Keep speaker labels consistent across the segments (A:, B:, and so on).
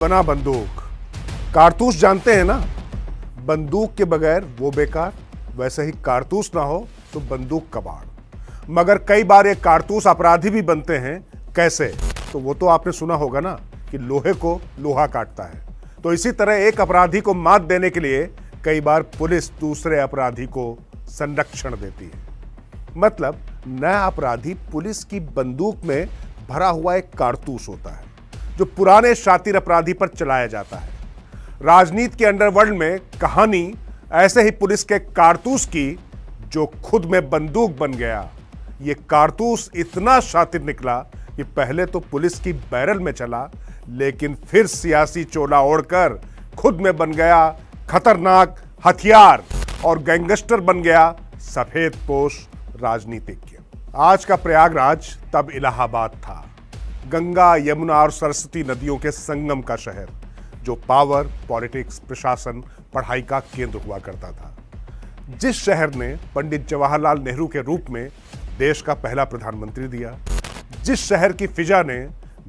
A: बना बंदूक। कारतूस जानते हैं ना, बंदूक के बगैर वो बेकार, वैसे ही कारतूस ना हो तो बंदूक कबाड़। मगर कई बार ये कारतूस अपराधी भी बनते हैं। कैसे? तो वो तो आपने सुना होगा ना कि लोहे को लोहा काटता है। तो इसी तरह एक अपराधी को मात देने के लिए कई बार पुलिस दूसरे अपराधी को संरक्षण देती है। मतलब नया अपराधी पुलिस की बंदूक में भरा हुआ एक कारतूस होता है जो पुराने शातिर अपराधी पर चलाया जाता है। राजनीति के अंडरवर्ल्ड में कहानी ऐसे ही पुलिस के कारतूस की जो खुद में बंदूक बन गया। ये कारतूस इतना शातिर निकला कि पहले तो पुलिस की बैरल में चला, लेकिन फिर सियासी चोला ओढ़कर खुद में बन गया खतरनाक हथियार और गैंगस्टर बन गया सफेद पोश राजनीतिज्ञ। आज का प्रयागराज तब इलाहाबाद था, गंगा यमुना और सरस्वती नदियों के संगम का शहर, जो पावर, पॉलिटिक्स, प्रशासन, पढ़ाई का केंद्र हुआ करता था। जिस शहर ने पंडित जवाहरलाल नेहरू के रूप में देश का पहला प्रधानमंत्री दिया, जिस शहर की फिजा ने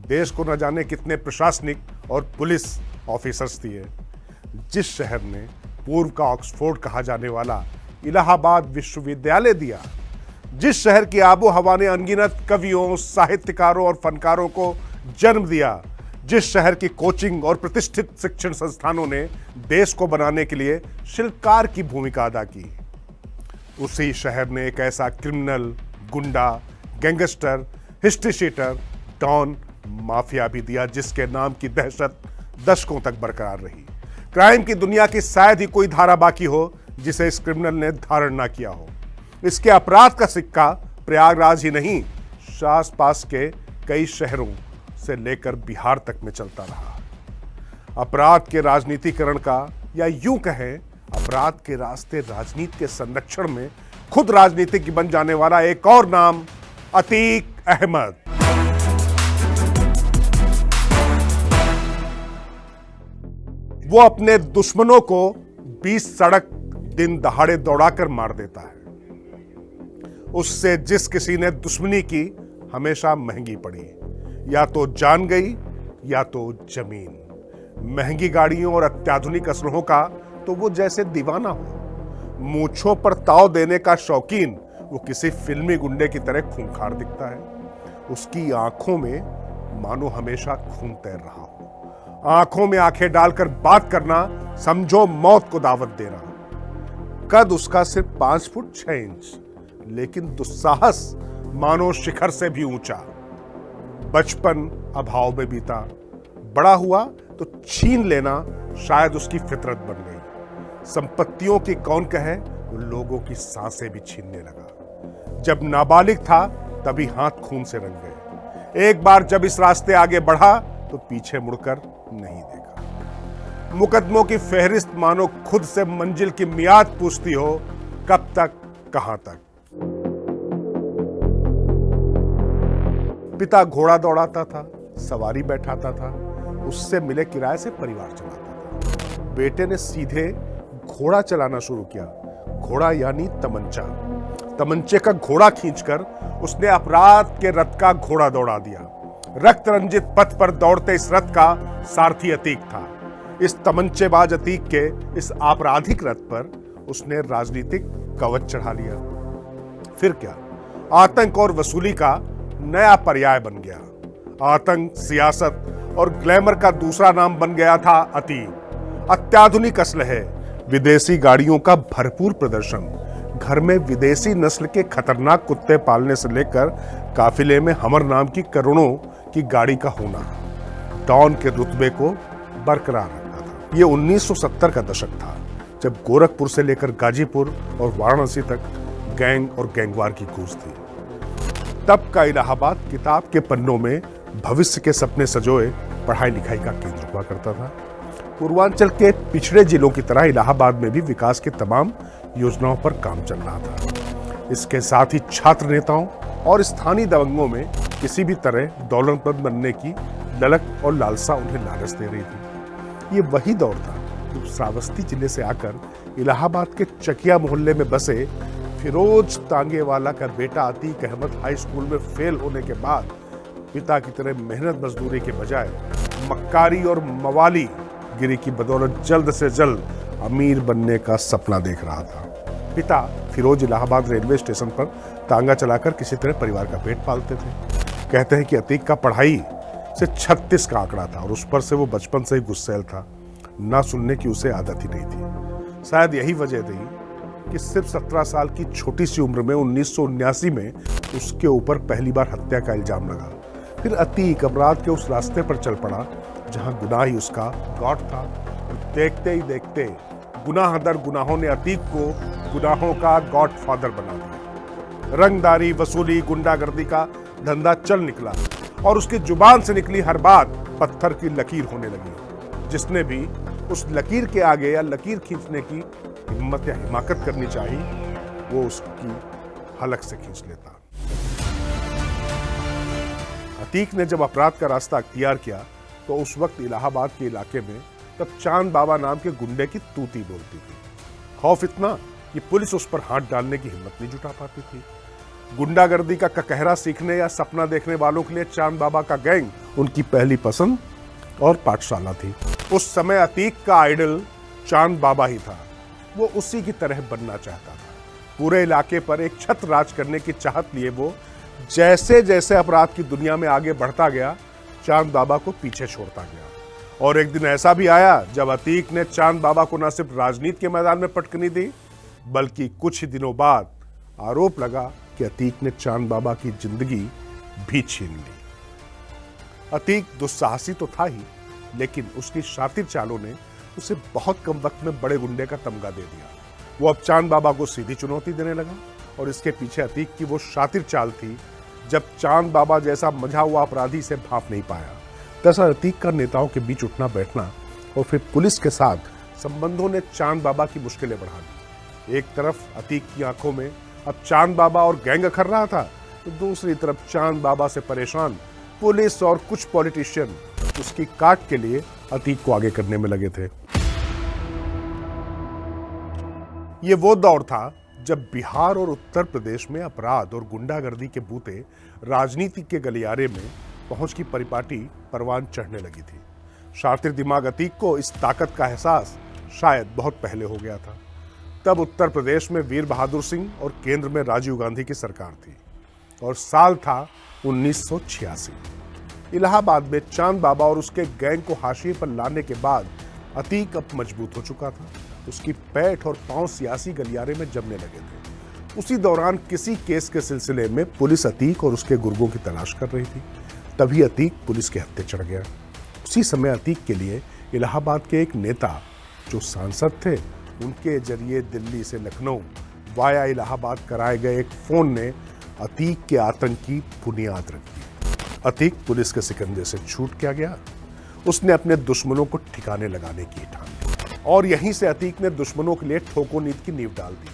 A: देश को न जाने कितने प्रशासनिक और पुलिस ऑफिसर्स दिए, जिस शहर ने पूर्व का ऑक्सफोर्ड कहा जाने वाला इलाहाबाद विश्वविद्यालय दिया, जिस शहर की आबो हवा ने अनगिनत कवियों, साहित्यकारों और फनकारों को जन्म दिया, जिस शहर की कोचिंग और प्रतिष्ठित शिक्षण संस्थानों ने देश को बनाने के लिए शिल्पकार की भूमिका अदा की, उसी शहर ने एक ऐसा criminal, goonda, gangster, history sheeter, don, mafia भी दिया जिसके नाम की दहशत दशकों तक बरकरार रही। क्राइम की दुनिया की शायद ही कोई धारा बाकी हो जिसे इस क्रिमिनल ने धारण ना किया हो। इसके अपराध का सिक्का प्रयागराज ही नहीं, आस पास के कई शहरों से लेकर बिहार तक में चलता रहा। अपराध के राजनीतिकरण का, या यूं कहें अपराध के रास्ते राजनीति के संरक्षण में खुद राजनीतिज्ञ बन जाने वाला एक और नाम, अतीक अहमद। वो अपने दुश्मनों को 20 सड़क दिन दहाड़े दौड़ाकर मार देता है। उससे जिस किसी ने दुश्मनी की हमेशा महंगी पड़ी, या तो जान गई या तो जमीन। महंगी गाड़ियों और अत्याधुनिक असलहों का तो वो जैसे दीवाना हो। मूंछों पर ताव देने का शौकीन वो किसी फिल्मी गुंडे की तरह खूंखार दिखता है। उसकी आंखों में मानो हमेशा खून तैर रहा हो। आंखों में आंखें डालकर बात करना समझो मौत को दावत देना। कद उसका सिर्फ 5 फुट 6 इंच, लेकिन दुस्साहस मानो शिखर से भी ऊंचा। बचपन अभाव में बीता, बड़ा हुआ तो छीन लेना शायद उसकी फितरत बन गई। संपत्तियों की कौन कहे, वो लोगों की सांसें भी छीनने लगा। जब नाबालिग था तभी हाथ खून से रंग गए। एक बार जब इस रास्ते आगे बढ़ा तो पीछे मुड़कर नहीं देखा। मुकदमों की फहरिस्त मानो खुद से मंजिल की मियाद पूछती हो, कब तक, कहां तक। पिता घोड़ा दौड़ाता था, सवारी बैठाता था, उससे मिले किराए से परिवार चलाता था। बेटे ने सीधे घोड़ा चलाना शुरू किया। घोड़ा यानी तमंचा। तमंचे का घोड़ा खींचकर उसने अपराध के रथ का घोड़ा दौड़ा दिया। रक्त रंजित पथ पर दौड़ते इस रथ का सारथी अतीक था। इस तमंचेबाज अतीक के इस आपराधिक रथ पर उसने राजनीतिक कवच चढ़ा लिया। फिर क्या, आतंक और वसूली का नया पर्याय बन गया। आतंक, सियासत और ग्लैमर का दूसरा नाम बन गया था अतीक। अत्याधुनिक असलहे, विदेशी गाड़ियों का भरपूर प्रदर्शन, घर में विदेशी नस्ल के खतरनाक कुत्ते पालने से लेकर काफिले में हमर नाम की करोड़ों की गाड़ी का होना डॉन के रुतबे को बरकरार रखता था। ये 1970 का दशक था, जब गोरखपुर से लेकर गाजीपुर और वाराणसी तक गैंग और गैंगवार की गूंज थी। तब का इलाहाबाद किताब के पन्नों में भविष्य के सपने सजोए पढ़ाई लिखाई का केंद्र हुआ करता था। पूर्वांचल के पिछड़े जिलों की तरह इलाहाबाद में भी विकास की तमाम योजनाओं पर काम चल रहा था। इसके साथ ही छात्र नेताओं और स्थानीय दबंगों में किसी भी तरह दौलतमंद बनने की ललक और लालसा उन्हें लालच दे रही थी। ये वही दौर था जब श्रावस्ती जिले से आकर इलाहाबाद के चकिया मोहल्ले में बसे फिरोज तांगेवाला का बेटा अतीक अहमद हाई स्कूल में फेल होने के बाद पिता की तरह मेहनत मजदूरी के बजाय मक्कारी और मवाली गिरी की बदौलत जल्द से जल्द अमीर बनने का सपना देख रहा था। पिता फिरोज इलाहाबाद रेलवे स्टेशन पर तांगा चलाकर किसी तरह परिवार का पेट पालते थे। कहते हैं कि अतीक का पढ़ाई से 36 का आंकड़ा था और उस पर से वो बचपन से ही गुस्सैल था। ना सुनने की उसे आदत ही नहीं थी। शायद यही वजह थी कि सिर्फ 17 साल की छोटी सी उम्र में 1979 में उसके ऊपर पहली बार हत्या का इल्जाम लगा। फिर अतीक अपराध के उस रास्ते पर चल पड़ा जहां गुनाह ही उसका गॉड था। देखते ही देखते गुनाह दर गुनाहों ने अतीक को गुनाहों का गॉडफादर बना दिया। रंगदारी, वसूली, गुंडागर्दी का धंधा चल निकला और उसकी जुबान से निकली हर बात पत्थर की लकीर होने लगी। जिसने भी उस लकीर के आगे या लकीर खींचने की हिम्मत या हिमाकत करनी चाहिए, वो उसकी हलक से खींच लेता। अतीक ने जब अपराध का रास्ता अख्तियार किया तो उस वक्त इलाहाबाद के इलाके में तब चांद बाबा नाम के गुंडे की तूती बोलती थी। खौफ इतना कि पुलिस उस पर हाथ डालने की हिम्मत नहीं जुटा पाती थी। गुंडागर्दी का ककहरा सीखने या सपना देखने वालों के लिए चांद बाबा का गैंग उनकी पहली पसंद और पाठशाला थी। उस समय अतीक का आइडल चांद बाबा ही था। वो उसी की तरह बनना चाहता था। पूरे इलाके पर एक छत राज करने की चाहत लिए वो जैसे जैसे अपराध की दुनिया में आगे बढ़ता गया, चांद बाबा को पीछे छोड़ता गया। और एक दिन ऐसा भी आया जब अतीक ने चांद बाबा को न सिर्फ राजनीति के मैदान में पटकनी दी, बल्कि कुछ ही दिनों बाद आरोप लगा कि अतीक ने चांद बाबा की जिंदगी भी छीन ली। अतीक दुस्साहसी तो था ही, लेकिन उसकी शातिर चालों ने उसे बहुत कम वक्त में बड़े गुंडे का तमगा दे दिया। वो अब चांद बाबा को सीधी चुनौती देने लगा और इसके पीछे अतीक की वो शातिर चाल थी। जब चांद बाबा जैसा मझा हुआ अपराधी से भाप नहीं पाया, दरअसल अतीक का नेताओं के बीच उठना बैठना और फिर पुलिस के साथ संबंधों ने चांद बाबा की मुश्किलें बढ़ा दी। एक तरफ अतीक की आंखों में अब चांद बाबा और गैंग अखर रहा था, तो दूसरी तरफ चांद बाबा से परेशान पुलिस और कुछ पॉलिटिशियन उसकी काट के लिए अतीक को आगे करने में लगे थे। ये वो दौर था जब बिहार और उत्तर प्रदेश में अपराध और गुंडागर्दी के बूते राजनीति के गलियारे में पहुंच की परिपाटी परवान चढ़ने लगी थी। शातिर दिमाग अतीक को इस ताकत का एहसास शायद बहुत पहले हो गया था। तब उत्तर प्रदेश में वीर बहादुर सिंह और केंद्र में राजीव गांधी की सरकार थी और साल था 1986। इलाहाबाद में चांद बाबा और उसके गैंग को हाशिए पर लाने के बाद अतीक अब मजबूत हो चुका था। उसकी पैठ और पांव सियासी गलियारे में जमने लगे थे। उसी दौरान किसी केस के सिलसिले में पुलिस अतीक और उसके गुर्गों की तलाश कर रही थी। तभी अतीक पुलिस के हत्थे चढ़ गया। उसी समय अतीक के लिए इलाहाबाद के एक नेता जो सांसद थे, उनके जरिए दिल्ली से लखनऊ वाया इलाहाबाद कराए गए एक फोन ने अतीक के आतंक की बुनियाद रखी। अतीक पुलिस के सिकंजे से छूट क्या गया। उसने अपने दुश्मनों को ठिकाने लगाने की ठान ली और यहीं से अतीक ने दुश्मनों के लिए ठोको नीति की नींव डाल दी।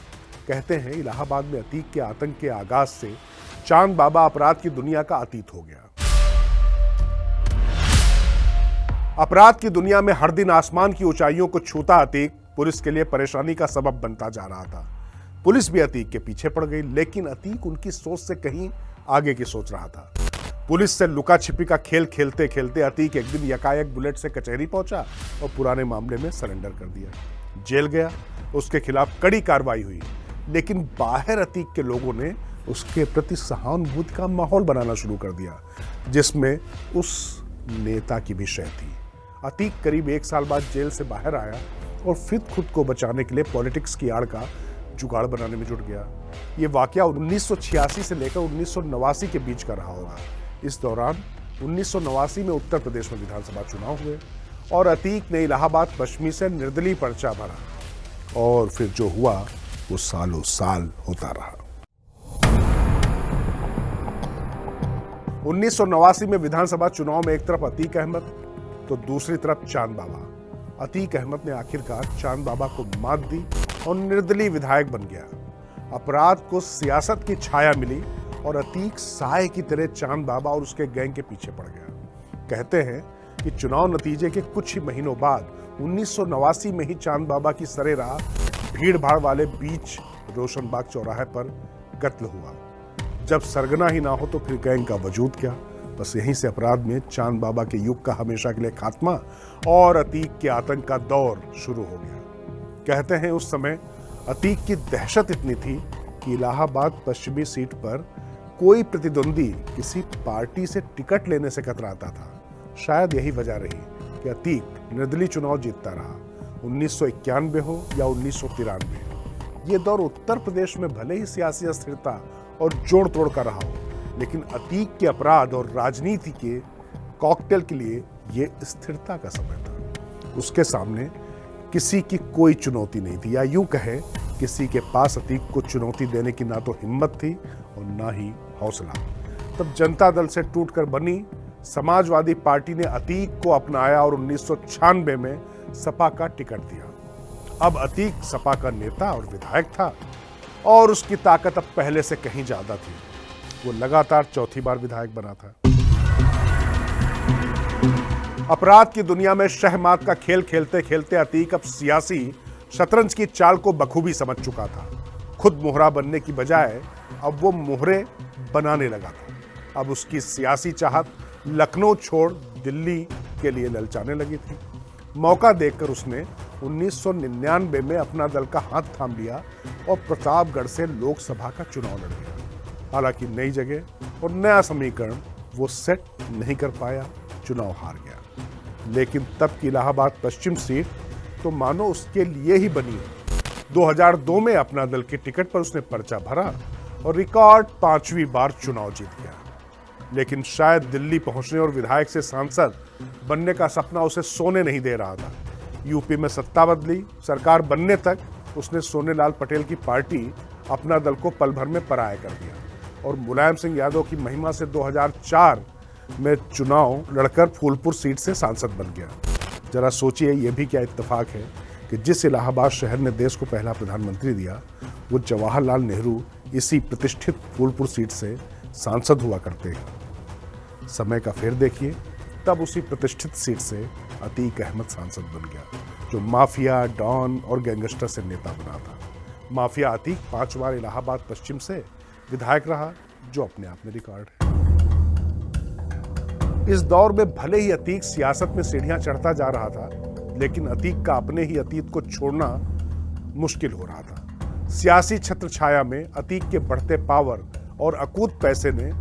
A: कहते हैं इलाहाबाद में अतीक के आतंक के आगाज से चांद बाबा अपराध की दुनिया का अतीत हो गया। अपराध की दुनिया में हर दिन आसमान की ऊंचाइयों को छूता अतीक पुलिस के लिए परेशानी का सबब बनता जा रहा था। पुलिस भी अतीक के पीछे पड़ गई, लेकिन अतीक उनकी सोच से कहीं आगे की सोच रहा था। पुलिस से लुका छिपी का खेल खेलते खेलते अतीक एक दिन यकायक बुलेट से कचहरी पहुंचा और पुराने मामले में सरेंडर कर दिया। जेल गया, उसके खिलाफ कड़ी कार्रवाई हुई, लेकिन बाहर अतीक के लोगों ने उसके प्रति सहानुभूति का माहौल बनाना शुरू कर दिया, जिसमें उस नेता की भी शय थी। अतीक करीब 1 साल बाद जेल से बाहर आया और फिर खुद को बचाने के लिए पॉलिटिक्स की आड़ का जुगाड़ बनाने में जुट गया। ये वाकया 1986 से लेकर 1989 के बीच का रहा होगा। इस दौरान 1989 में उत्तर प्रदेश में विधानसभा चुनाव हुए और अतीक ने इलाहाबाद पश्चिमी से निर्दलीय पर्चा भरा और फिर जो हुआ वो सालों साल होता रहा। 1989 में विधानसभा चुनाव में एक तरफ अतीक अहमद तो दूसरी तरफ चांद बाबा। अतीक अहमद ने आखिरकार चांद बाबा को मात दी और निर्दलीय विधायक बन गया। अपराध को सियासत की छाया मिली और अतीक साए की तरह चांद बाबा और उसके गैंग के पीछे पड़ गया। कहते हैं कि चुनाव नतीजे के कुछ ही महीनों बाद 1989 में ही चांद बाबा की सरेराह भीड़ भाड़ वाले बीच रोशनबाग चौराहे पर कत्ल हुआ। जब सरगना ही ना हो तो फिर गैंग का वजूद क्या। बस यहीं से अपराध में चांद बाबा के युग का हमेशा के लिए खात्मा और अतीक के आतंक का दौर शुरू हो गया। कहते हैं उस समय अतीक की दहशत इतनी थी कि इलाहाबाद पश्चिमी सीट पर कोई प्रतिद्वंदी किसी पार्टी से टिकट लेने से कतराता था। शायद यही वजह रही कि अतीक निर्दलीय चुनाव जीतता रहा, 1991 हो या 1993। ये दौर उत्तर प्रदेश में भले ही सियासी अस्थिरता और जोड़ तोड़ का रहा हो, लेकिन अतीक के अपराध और राजनीति के कॉकटेल के लिए ये स्थिरता का समय था। उसके सामने किसी की कोई चुनौती नहीं थी, या यूं कहे किसी के पास अतीक को चुनौती देने की ना तो हिम्मत थी और ना ही हौसला। तब जनता दल से टूटकर बनी समाजवादी पार्टी ने अतीक को अपनाया और 1996 में सपा का टिकट दिया। अब अतीक सपा का नेता और विधायक था और उसकी ताकत अब पहले से कहीं ज्यादा थी। वो लगातार चौथी बार विधायक बना था। अपराध की दुनिया में शहमात का खेल खेलते खेलते अतीक अब सियासी शतरंज की चाल को बखूबी समझ चुका था। खुद मोहरा बनने की बजाय अब वो मोहरे बनाने लगा था। अब उसकी सियासी चाहत लखनऊ छोड़ दिल्ली के लिए ललचाने लगी थी। मौका देखकर उसने 1999 में अपना दल का हाथ थाम लिया और प्रतापगढ़ से लोकसभा का चुनाव लड़ गया। हालांकि नई जगह और नया समीकरण वो सेट नहीं कर पाया, चुनाव हार गया। लेकिन तब की इलाहाबाद पश्चिम सीट तो मानो उसके लिए ही बनी है। 2002 में अपना दल के टिकट पर उसने पर्चा भरा और रिकॉर्ड 5वीं बार चुनाव जीत गया। लेकिन शायद दिल्ली पहुंचने और विधायक से सांसद बनने का सपना उसे सोने नहीं दे रहा था। यूपी में सत्ता बदली, सरकार बनने तक उसने सोनेलाल पटेल की पार्टी अपना दल को पल भर में पराया कर दिया और मुलायम सिंह यादव की महिमा से 2004 में चुनाव लड़कर फूलपुर सीट से सांसद बन गया। जरा सोचिए, यह भी क्या इत्तेफाक है कि जिस इलाहाबाद शहर ने देश को पहला प्रधानमंत्री दिया, वो जवाहरलाल नेहरू इसी प्रतिष्ठित फूलपुर सीट से सांसद हुआ करते हैं। समय का फेर देखिए, तब उसी प्रतिष्ठित सीट से अतीक अहमद सांसद बन गया, जो माफिया, डॉन और गैंगस्टर से नेता बना था। माफिया अतीक 5 बार इलाहाबाद पश्चिम से विधायक रहा, जो अपने आप में रिकॉर्ड है। इस दौर में भले ही अतीक सियासत में सीढ़ियां चढ़ता जा रहा था, लेकिन अतीक का अपने ही अतीत को छोड़ना मुश्किल हो रहा था। सियासी छत्र छाया में अतीक के बढ़ते पावर और अकूत पैसे ने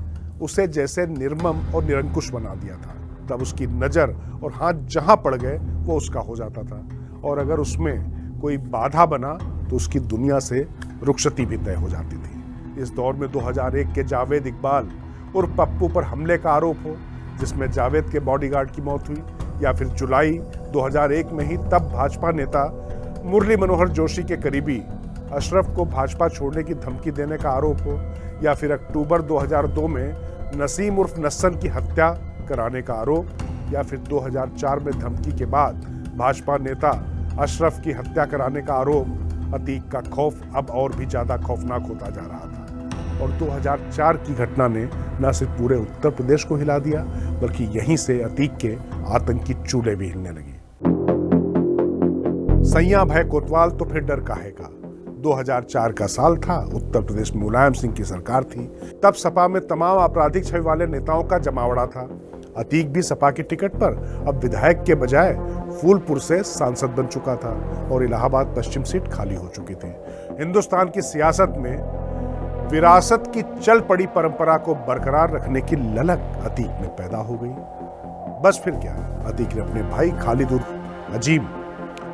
A: उसे जैसे निर्मम और निरंकुश बना दिया था। तब उसकी नजर और हाथ जहां पड़ गए वो उसका हो जाता था, और अगर उसमें कोई बाधा बना तो उसकी दुनिया से रुखसती भी तय हो जाती थी। इस दौर में 2001 के जावेद इकबाल और पप्पू पर हमले का आरोप हो, जिसमें जावेद के बॉडीगार्ड की मौत हुई, या फिर जुलाई 2001 में ही तब भाजपा नेता मुरली मनोहर जोशी के करीबी अशरफ को भाजपा छोड़ने की धमकी देने का आरोप हो, या फिर अक्टूबर 2002 में नसीम उर्फ नस्सन की हत्या कराने का आरोप, या फिर 2004 में धमकी के बाद भाजपा नेता अशरफ की हत्या कराने का आरोप, अतीक का खौफ अब और भी ज्यादा खौफनाक होता जा रहा था। और 2004 की घटना ने न सिर्फ पूरे उत्तर प्रदेश को हिला दिया, बल्कि यहीं से अतीक के आतंकी चूल्हे भी हिलने लगी। सैया भय कोतवाल तो फिर डर काहे का। 2004 का साल था, उत्तर प्रदेश में मुलायम सिंह की सरकार थी। तब सपा में तमाम आपराधिक छवि वाले नेताओं का जमावड़ा था। अतीक भी सपा की टिकट पर अब विधायक के बजाय फूलपुर से सांसद बन चुका था और इलाहाबाद पश्चिम सीट खाली हो चुकी थी। हिंदुस्तान की सियासत में विरासत की चल पड़ी परंपरा को बरकरार रखने की ललक अतीक में पैदा हो गई। बस फिर क्या, अतीक ने अपने भाई खालिद उर्फ अजीम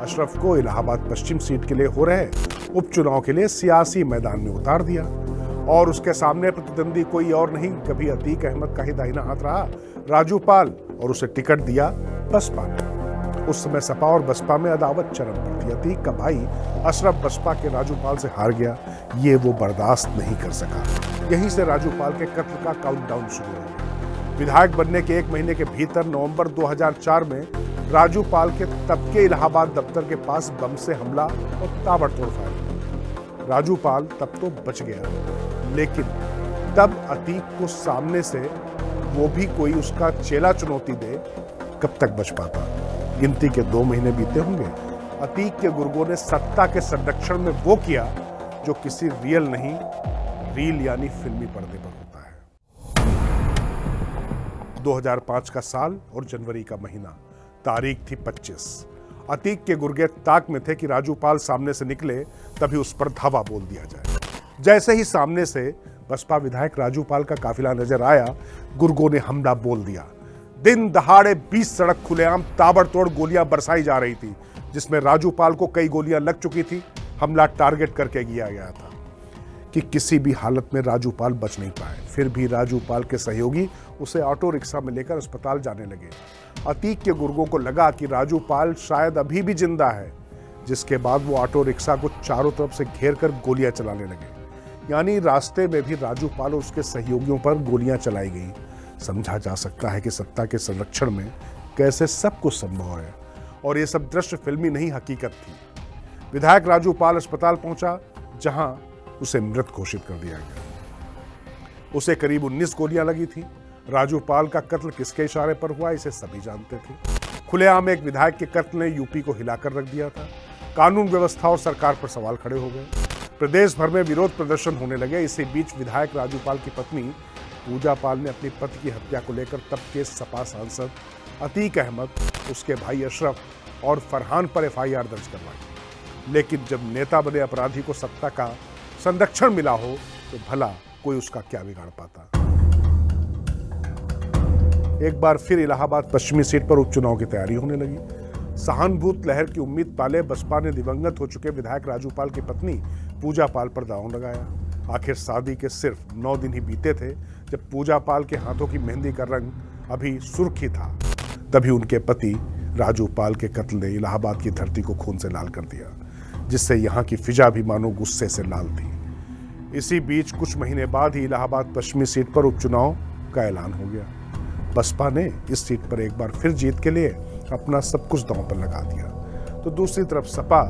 A: अशरफ को इलाहाबाद पश्चिम सीट के लिए हो रहे उपचुनाव के लिए सियासी मैदान में उतार दिया, और उसके सामने प्रतिद्वंदी कोई और नहीं, कभी अतीक अहमद का ही दाहिना हाथ रहा राजू पाल, और उसे टिकट दिया बसपा ने। उस समय सपा और बसपा में अदावत चरम पर थी। अतीक का भाई अशरफ बसपा के राजू पाल से हार गया, ये वो बर्दाश्त नहीं कर सका। यहीं से राजू पाल के कत्ल का काउंटडाउन शुरू हो गया। विधायक बनने के 1 महीने के भीतर नवंबर 2004 में राजू पाल के तब के इलाहाबाद दफ्तर के पास बम से हमला और ताबड़तोड़ फायरिंग। राजू पाल तब तो बच गया, लेकिन तब अतीक को सामने से वो भी कोई उसका चेला चुनौती दे, कब तक बच पाता। गिनती के 2 महीने बीते होंगे। अतीक के गुर्गों ने सत्ता के संरक्षण में वो किया जो किसी रियल नहीं, रील यानी फिल्मी पर्दे पर होता है। 2005 का साल और जनवरी का महीना, तारीख थी 25। अतीक के गुर्गे ताक में थे कि राजूपाल सामने से निकले तभी उस पर धावा बोल दिया जाए। जैसे ही सामने से बसपा विधायक राजूपाल का काफिला नजर आया, गुर्गों ने हमला बोल दिया। दिन दहाड़े 20 सड़क खुलेआम ताबड़तोड़ गोलियां बरसाई जा रही थी, जिसमें राजूपाल को कई गोलियां लग चुकी थी। हमला टारगेट करके किया गया था कि किसी भी हालत में राजूपाल बच नहीं पाए। फिर भी राजूपाल के सहयोगी उसे ऑटो रिक्शा में लेकर अस्पताल जाने लगे। अतीक के गुर्गों को लगा कि राजूपाल शायद अभी भी जिंदा है, जिसके बाद वो ऑटो रिक्शा को चारों तरफ से घेर कर गोलियां चलाने लगे। यानी रास्ते में भी राजूपाल और उसके सहयोगियों पर गोलियां चलाई गई। समझा जा सकता है कि सत्ता के संरक्षण में कैसे सब कुछ संभव है, और ये सब दृश्य फिल्मी नहीं, हकीकत थी। विधायक राजूपाल अस्पताल पहुंचा, जहां उसे मृत घोषित कर दिया गया। उसे करीब 19 गोलियां लगी थी। राजूपाल का कत्ल किसके इशारे पर हुआ, इसे सभी जानते थे। खुलेआम एक विधायक के कत्ल ने यूपी को हिलाकर रख दिया था। कानून व्यवस्था और सरकार पर सवाल खड़े हो गए। प्रदेश भर में विरोध प्रदर्शन होने लगे। इसी बीच विधायक राजूपाल की पत्नी पूजा पाल ने अपनी पति की हत्या को लेकर तब के सपा सांसद अतीक अहमद, उसके भाई अशरफ और फरहान पर एफआईआर दर्ज करवाई। लेकिन जब नेता बने अपराधी को सत्ता का संरक्षण मिला हो तो भला कोई उसका क्या बिगाड़ पाता। एक बार फिर इलाहाबाद पश्चिमी सीट पर उपचुनाव की तैयारी होने लगी। सहानुभूत लहर की उम्मीद पाले बसपा ने दिवंगत हो चुके विधायक राजूपाल की पत्नी पूजा पाल पर दांव लगाया। आखिर शादी के सिर्फ 9 दिन ही बीते थे जब पूजा पाल के हाथों की मेहंदी का रंग अभी सुर्खी था। तभी उनके पति राजूपाल के कत्ल ने इलाहाबाद की धरती को खून से लाल कर दिया, जिससे यहाँ की फिजा भी मानो गुस्से से लाल थी। इसी बीच कुछ महीने बाद ही इलाहाबाद पश्चिमी सीट पर उपचुनाव का ऐलान हो गया। बसपा ने इस सीट पर एक बार फिर जीत के लिए अपना सब कुछ दांव पर लगा दिया, तो दूसरी तरफ सपा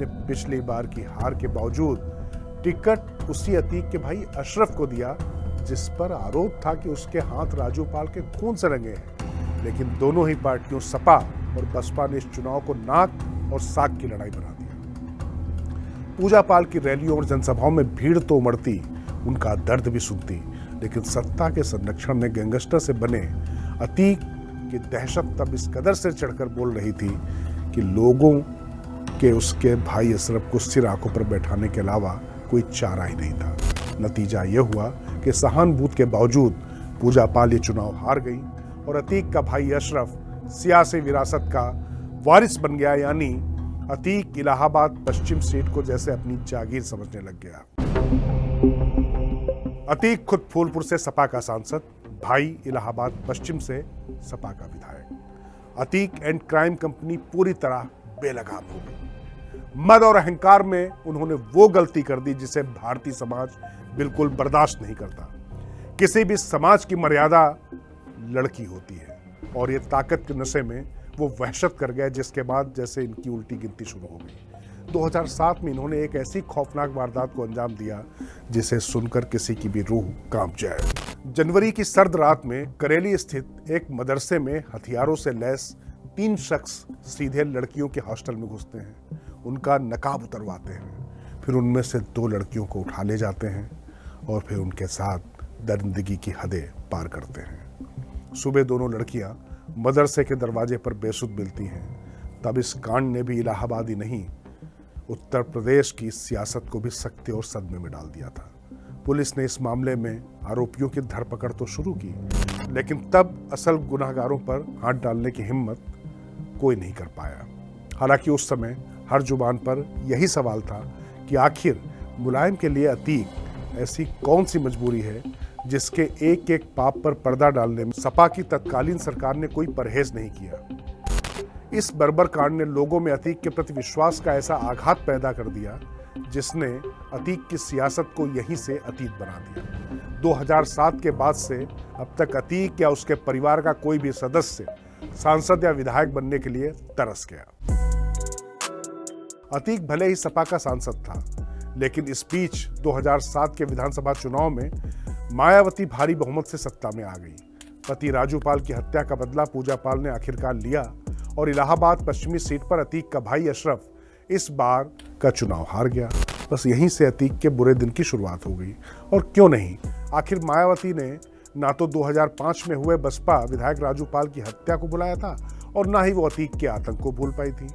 A: ने पिछली बार की हार के बावजूद टिकट उसी अतीक के भाई अशरफ को दिया, जिस पर आरोप था कि उसके हाथ राजूपाल के खून से रंगे हैं। लेकिन दोनों ही पार्टियों सपा और बसपा ने इस चुनाव को नाक और साग की लड़ाई बना दिया। पूजा पाल की रैलियों और जनसभाओं में भीड़ तो उमड़ती, उनका दर्द भी सुनती, लेकिन सत्ता के संरक्षण में गैंगस्टर से बने अतीक की दहशत तब इस कदर से चढ़कर बोल रही थी कि लोगों के उसके भाई अशरफ को सिर आंखों पर बैठाने के अलावा कोई चारा ही नहीं था। नतीजा यह हुआ कि सहानुभूति के बावजूद पूजा पाल ये चुनाव हार गई और अतीक का भाई अशरफ सियासी विरासत का वारिस बन गया। यानी अतीक इलाहाबाद पश्चिम सीट को जैसे अपनी जागीर समझने लग गया। अतीक खुद फूलपुर से सपा का सांसद, भाई इलाहाबाद पश्चिम से सपा का विधायक। अतीक एंड क्राइम कंपनी पूरी तरह बेलगाम हो गई। मद और अहंकार में उन्होंने वो गलती कर दी जिसे भारतीय समाज बिल्कुल बर्दाश्त नहीं करता। किसी भी समाज की मर्यादा लड़की होती है, और ये ताकत के नशे में वो वहशत कर गए, जिसके बाद जैसे इनकी उल्टी गिनती शुरू हो गई। 2007 में इन्होंने एक ऐसी खौफनाक वारदात को अंजाम दिया जिसे सुनकर किसी की भी रूह कांप जाए। जनवरी की सर्द रात में करेली स्थित एक मदरसे में हथियारों से लैस 3 शख्स सीधे लड़कियों के हॉस्टल में घुसते हैं, उनका नकाब उतरवाते हैं, फिर उनमें से 2 लड़कियों को उठा ले जाते हैं और फिर उनके साथ दरिंदगी की हदें पार करते हैं। सुबह दोनों लड़कियां मदरसे के दरवाजे पर बेसुध मिलती हैं। तब इस कांड ने भी इलाहाबाद ही नहीं, उत्तर प्रदेश की सियासत को भी सख्ते और सदमे में डाल दिया था। पुलिस ने इस मामले में आरोपियों की धरपकड़ तो शुरू की, लेकिन तब असल गुनाहगारों पर हाथ डालने की हिम्मत कोई नहीं कर पाया। हालांकि उस समय हर जुबान पर यही सवाल था कि आखिर मुलायम के लिए अतीक ऐसी कौन सी मजबूरी है जिसके एक एक पाप पर पर्दा डालने में सपा की तत्कालीन सरकार ने कोई परहेज नहीं किया। इस बर्बर कांड ने लोगों में अतीक के प्रति विश्वास का ऐसा आघात पैदा कर दिया जिसने अतीक की सियासत को यहीं से अतीत बना दिया। 2007 के बाद से अब तक अतीक या उसके परिवार का कोई भी सदस्य सांसद या विधायक बनने के लिए तरस गया। अतीक भले ही सपा का सांसद था, लेकिन इस बीच 2007 के विधानसभा चुनाव में मायावती भारी बहुमत से सत्ता में आ गई। पति राजूपाल की हत्या का बदला पूजा पाल ने आखिरकार लिया और इलाहाबाद पश्चिमी सीट पर अतीक का भाई अशरफ इस बार का चुनाव हार गया। बस यहीं से अतीक के बुरे दिन की शुरुआत हो गई। और क्यों नहीं, आखिर मायावती ने ना तो 2005 में हुए बसपा विधायक राजू पाल की हत्या को भुलाया था और ना ही वो अतीक के आतंक को भूल पाई थी।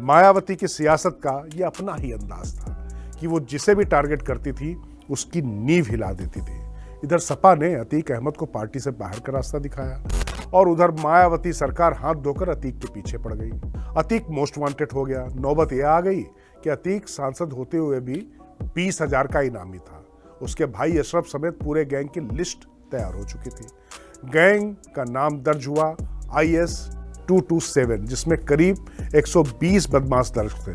A: मायावती की सियासत का ये अपना ही अंदाज था कि वो जिसे भी टारगेट करती थी उसकी नींव हिला देती थी। इधर सपा ने अतीक अहमद को पार्टी से बाहर का रास्ता दिखाया और उधर मायावती सरकार हाथ धोकर अतीक के पीछे पड़ गई। अतीक मोस्ट वांटेड हो गया। नौबत यह आ गई कि अतीक सांसद होते हुए भी 20,000 का इनामी था। उसके भाई अशरफ समेत पूरे गैंग की लिस्ट तैयार हो चुकी थी। गैंग का नाम दर्ज हुआ IS 227, जिसमें करीब 120 बदमाश दर्ज थे।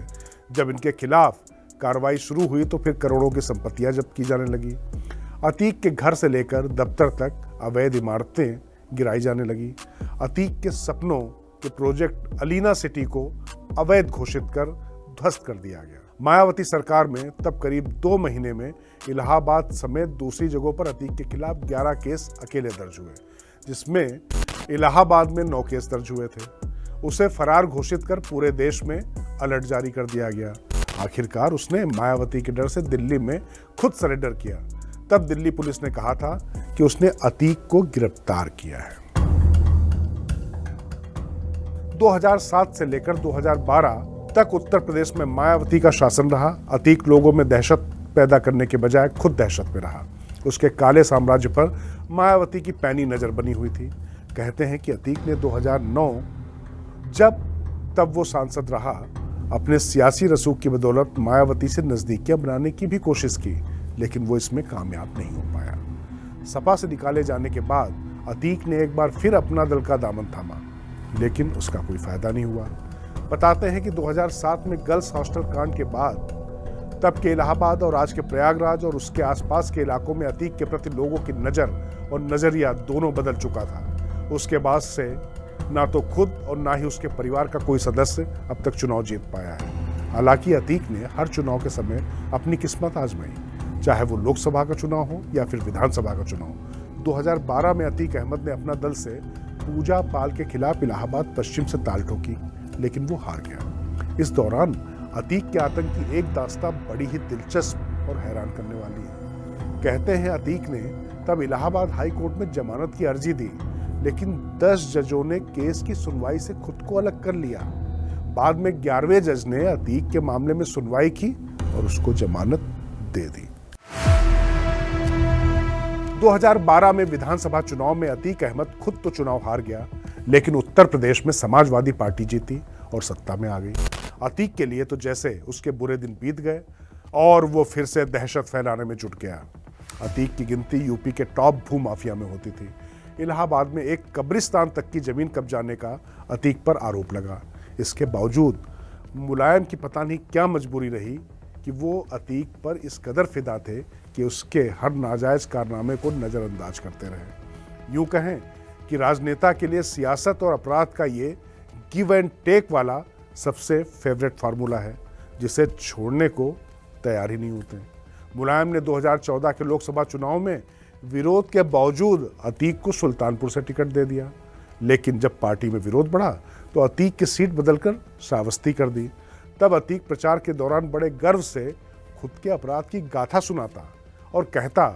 A: जब इनके खिलाफ कार्रवाई शुरू हुई तो फिर करोड़ों की संपत्तियां जब्त की जाने लगी। अतीक के घर से लेकर दफ्तर तक अवैध इमारतें गिराई जाने लगी। अतीक के सपनों के प्रोजेक्ट अलीना सिटी को अवैध घोषित कर ध्वस्त कर दिया गया। मायावती सरकार में तब करीब 2 महीने में इलाहाबाद समेत दूसरी जगहों पर अतीक के खिलाफ 11 केस अकेले दर्ज हुए, जिसमें इलाहाबाद में 9 केस दर्ज हुए थे। उसे फरार घोषित कर पूरे देश में अलर्ट जारी कर दिया गया। आखिरकार उसने मायावती के डर से दिल्ली में खुद सरेंडर किया। तब दिल्ली पुलिस ने कहा था कि उसने अतीक को गिरफ्तार किया है। 2007 से लेकर 2012 तक उत्तर प्रदेश में मायावती का शासन रहा। अतीक लोगों में दहशत पैदा करने के बजाय खुद दहशत में रहा। उसके काले साम्राज्य पर मायावती की पैनी नजर बनी हुई थी। कहते हैं कि अतीक ने 2009 तब वो सांसद रहा, अपने सियासी रसूख की बदौलत मायावती से नजदीकियां बनाने की भी कोशिश की, लेकिन वो इसमें कामयाब नहीं हो पाया। सपा से निकाले जाने के बाद अतीक ने एक बार फिर अपना दल का दामन थामा, लेकिन उसका कोई फायदा नहीं हुआ। बताते हैं कि 2007 में गर्ल्स हॉस्टल कांड के बाद तब के इलाहाबाद और आज के प्रयागराज और उसके आसपास के इलाकों में अतीक के प्रति लोगों की नज़र और नज़रिया दोनों बदल चुका था। उसके बाद से ना तो खुद और ना ही उसके परिवार का कोई सदस्य अब तक चुनाव जीत पाया है। हालांकि अतीक ने हर चुनाव के समय अपनी किस्मत आजमाई, चाहे वो लोकसभा का चुनाव हो या फिर विधानसभा का चुनाव। 2012 में अतीक अहमद ने अपना दल से पूजा पाल के खिलाफ इलाहाबाद पश्चिम से ताल ठोकी, लेकिन वो हार गया। इस दौरान अतीक के आतंक की एक दास्तां बड़ी ही दिलचस्प और हैरान करने वाली है। कहते हैं अतीक ने तब इलाहाबाद हाई कोर्ट में जमानत की अर्जी दी, लेकिन 10 जजों ने केस की सुनवाई से खुद को अलग कर लिया। बाद में 11वें जज ने अतीक के मामले में सुनवाई की और उसको जमानत दे दी। 2012 में विधानसभा चुनाव में अतीक अहमद खुद तो चुनाव हार गया, लेकिन उत्तर प्रदेश में समाजवादी पार्टी जीती और सत्ता में आ गई। अतीक के लिए तो जैसे उसके बुरे दिन बीत गए और वो फिर से दहशत फैलाने में जुट गया। अतीक की गिनती यूपी के टॉप भू माफिया में होती थी। इलाहाबाद में एक कब्रिस्तान तक की जमीन कब्जाने का अतीक पर आरोप लगा। इसके बावजूद मुलायम की पता नहीं क्या मजबूरी रही कि वो अतीक पर इस कदर फिदा थे कि उसके हर नाजायज कारनामे को नजरअंदाज करते रहे। यूं कहें कि राजनेता के लिए सियासत और अपराध का ये गिव एंड टेक वाला सबसे फेवरेट फार्मूला है, जिसे छोड़ने को तैयार ही नहीं होते। मुलायम ने 2014 के लोकसभा चुनाव में विरोध के बावजूद अतीक को सुल्तानपुर से टिकट दे दिया, लेकिन जब पार्टी में विरोध बढ़ा तो अतीक की सीट बदलकर श्रावस्ती कर दी। तब अतीक प्रचार के दौरान बड़े गर्व से खुद के अपराध की गाथा सुनाता और कहता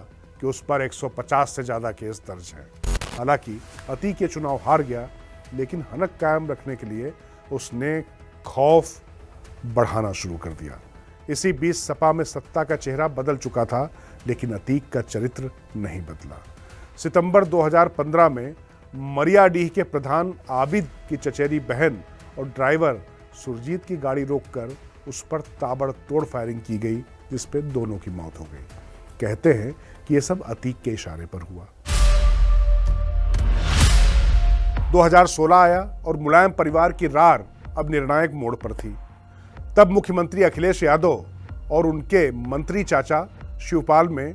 A: कि उस पर 150 से ज्यादा केस दर्ज है। हालांकि अतीक ये चुनाव हार गया, लेकिन हनक कायम रखने के लिए उसने खौफ बढ़ाना शुरू कर दिया। इसी बीच सपा में सत्ता का चेहरा बदल चुका था, लेकिन अतीक का चरित्र नहीं बदला। सितंबर 2015 में मरियाडीह के प्रधान आबिद की चचेरी बहन और ड्राइवर सुरजीत की गाड़ी रोककर उस पर ताबड़तोड़ फायरिंग की गई, जिस पे दोनों की मौत हो गई। कहते हैं कि यह सब अतीक के इशारे पर हुआ। 2016 आया और मुलायम परिवार की रार अब निर्णायक मोड़ पर थी। तब मुख्यमंत्री अखिलेश यादव और उनके मंत्री चाचा शिवपाल में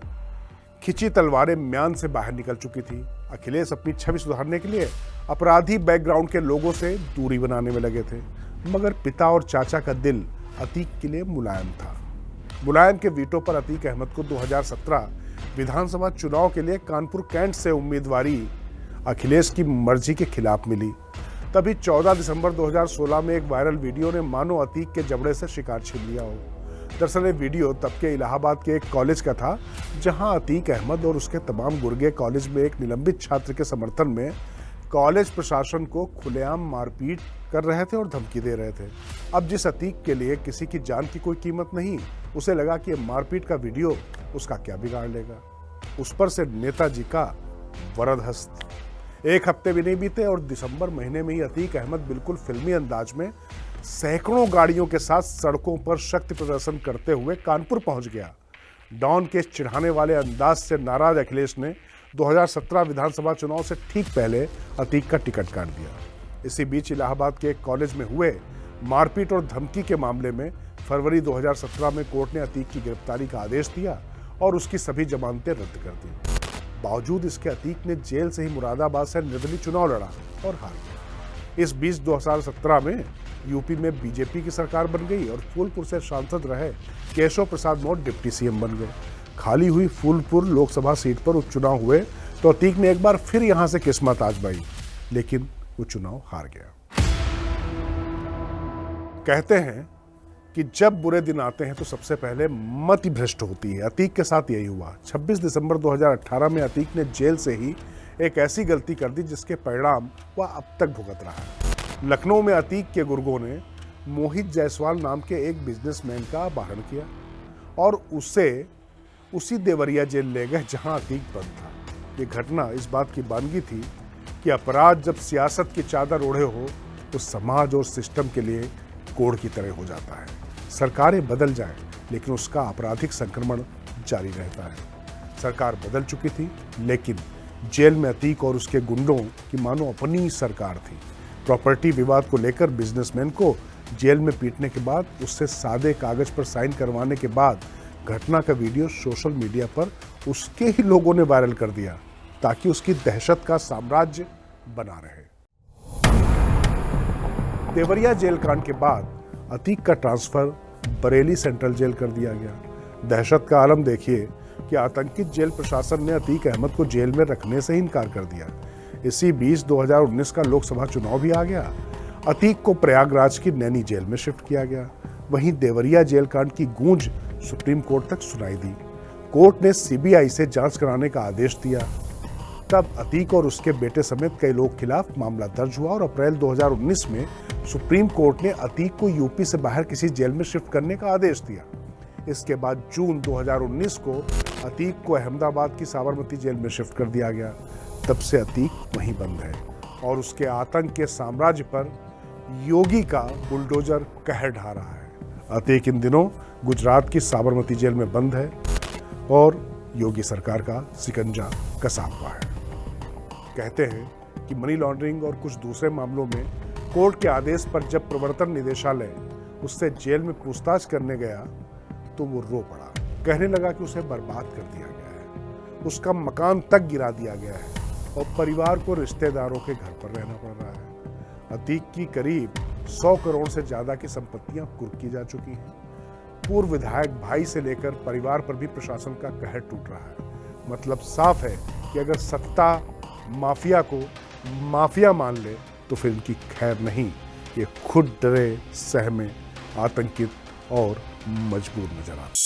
A: खिंची तलवारें म्यान से बाहर निकल चुकी थी। अखिलेश अपनी छवि सुधारने के लिए अपराधी बैकग्राउंड के लोगों से दूरी बनाने में लगे थे, मगर पिता और चाचा का दिल अतीक के लिए मुलायम था। मुलायम के वीटो पर अतीक अहमद को 2017 विधानसभा चुनाव के लिए कानपुर कैंट से उम्मीदवारी अखिलेश की मर्जी के खिलाफ मिली। तभी 14 दिसंबर 2016 में एक वायरल वीडियो ने मानो अतीक के जबड़े से शिकार छीन लिया हो। दरअसल ये वीडियो तब के इलाहाबाद के एक कॉलेज का था, जहां अतीक अहमद और उसके तमाम गुर्गे कॉलेज में एक निलंबित छात्र के समर्थन में कॉलेज प्रशासन को खुलेआम मारपीट कर रहे थे और धमकी दे रहे थे। अब जिस अतीक के लिए किसी की जान की कोई कीमत नहीं, उसे लगा कि मारपीट का वीडियो उसका क्या बिगाड़ लेगा। उस पर से नेताजी का वरद हस्त। एक हफ्ते भी नहीं बीते और दिसंबर महीने में ही अतीक अहमद बिल्कुल फिल्मी अंदाज में सैकड़ों गाड़ियों के साथ सड़कों पर शक्ति प्रदर्शन करते हुए कानपुर पहुंच गया। डॉन के चिढ़ाने वाले अंदाज से नाराज अखिलेश ने 2017 विधानसभा चुनाव से ठीक पहले अतीक का टिकट काट दिया। इसी बीच इलाहाबाद के एक कॉलेज में हुए मारपीट और धमकी के मामले में फरवरी 2017 में कोर्ट ने अतीक की गिरफ्तारी का आदेश दिया और उसकी सभी जमानतें रद्द कर दी। बावजूद इसके अतीक ने जेल से ही मुरादाबाद से निर्दलीय चुनाव लड़ा और हार गया। इस बीच 2017 में यूपी में बीजेपी की सरकार बन गई और फूलपुर से सांसद रहे केशव प्रसाद मौर्य डिप्टी सीएम बन गए। खाली हुई फूलपुर लोकसभा सीट पर उपचुनाव हुए तो अतीक ने एक बार फिर यहां से किस्मत आजमाई, लेकिन वो चुनाव हार गया। कहते हैं कि जब बुरे दिन आते हैं तो सबसे पहले मति भ्रष्ट होती है। अतीक के साथ यही हुआ। 26 दिसंबर 2018 में अतीक ने जेल से ही एक ऐसी गलती कर दी जिसके परिणाम वह अब तक भुगत रहा है। लखनऊ में अतीक के गुर्गों ने मोहित जायसवाल नाम के एक बिजनेसमैन का अपहरण किया और उसे उसी देवरिया जेल ले गए जहां अतीक बंद था। ये घटना इस बात की बानगी थी कि अपराध जब सियासत की चादर ओढ़े हो तो समाज और सिस्टम के लिए कोड़ की तरह हो जाता है। सरकारें बदल जाएं, लेकिन उसका आपराधिक संक्रमण जारी रहता है। सरकार बदल चुकी थी, लेकिन जेल में अतीक और उसके गुंडों की मानो अपनी सरकार थी। प्रॉपर्टी विवाद को लेकर बिजनेसमैन को जेल में पीटने के बाद, उससे सादे कागज पर साइन करवाने के बाद घटना का वीडियो सोशल मीडिया पर उसके ही लोगों ने वायरल कर दिया ताकि उसकी दहशत का साम्राज्य बना रहे। देवरिया जेल कांड के बाद अतीक का ट्रांसफर बरेली सेंट्रल जेल कर दिया गया। दहशत का आलम देखिए कि आतंकित जेल प्रशासन ने अतीक अहमद को जेल में रखने से इनकार कर दिया। इसी बीच 2019 का लोकसभा चुनाव भी आ गया। अतीक को प्रयागराज की नैनी जेल में शिफ्ट किया गया। वहीं देवरिया जेल कांड की गूंज सुप्रीम कोर्ट तक सुनाई दी। कोर्ट ने सीबीआई से जांच कराने का आदेश दिया। तब अतीक और उसके बेटे समेत कई लोग खिलाफ मामला दर्ज हुआ और अप्रैल 2019 में सुप्रीम कोर्ट ने अतीक को यूपी से बाहर किसी जेल में शिफ्ट करने का आदेश दिया। इसके बाद जून 2019 को अतीक को अहमदाबाद की साबरमती जेल में शिफ्ट कर दिया गया। तब से अतीक वहीं बंद है और उसके आतंक के साम्राज्य पर योगी का बुलडोजर कहर ढा रहा है। अतीक इन दिनों गुजरात की साबरमती जेल में बंद है और योगी सरकार का शिकंजा कसा हुआ है। कहते हैं कि मनी लॉन्ड्रिंग और कुछ दूसरे मामलों में कोर्ट के आदेश पर जब प्रवर्तन निदेशालय उससे जेल में पूछताछ करने गया तो वो रो पड़ा। कहने लगा कि उसे बर्बाद कर दिया गया है, उसका मकान तक गिरा दिया गया है और परिवार को रिश्तेदारों के घर पर रहना पड़ रहा है। अतीक की करीब 100 करोड़ से ज्यादा की संपत्तियां कुर्क की जा चुकी हैं। पूर्व विधायक भाई से लेकर परिवार पर भी प्रशासन का कहर टूट रहा है। मतलब साफ है कि अगर सत्ता माफिया को माफिया मान ले तो फिर इनकी खैर नहीं। ये खुद डरे, सहमे, आतंकित और मजबूर नजर आते।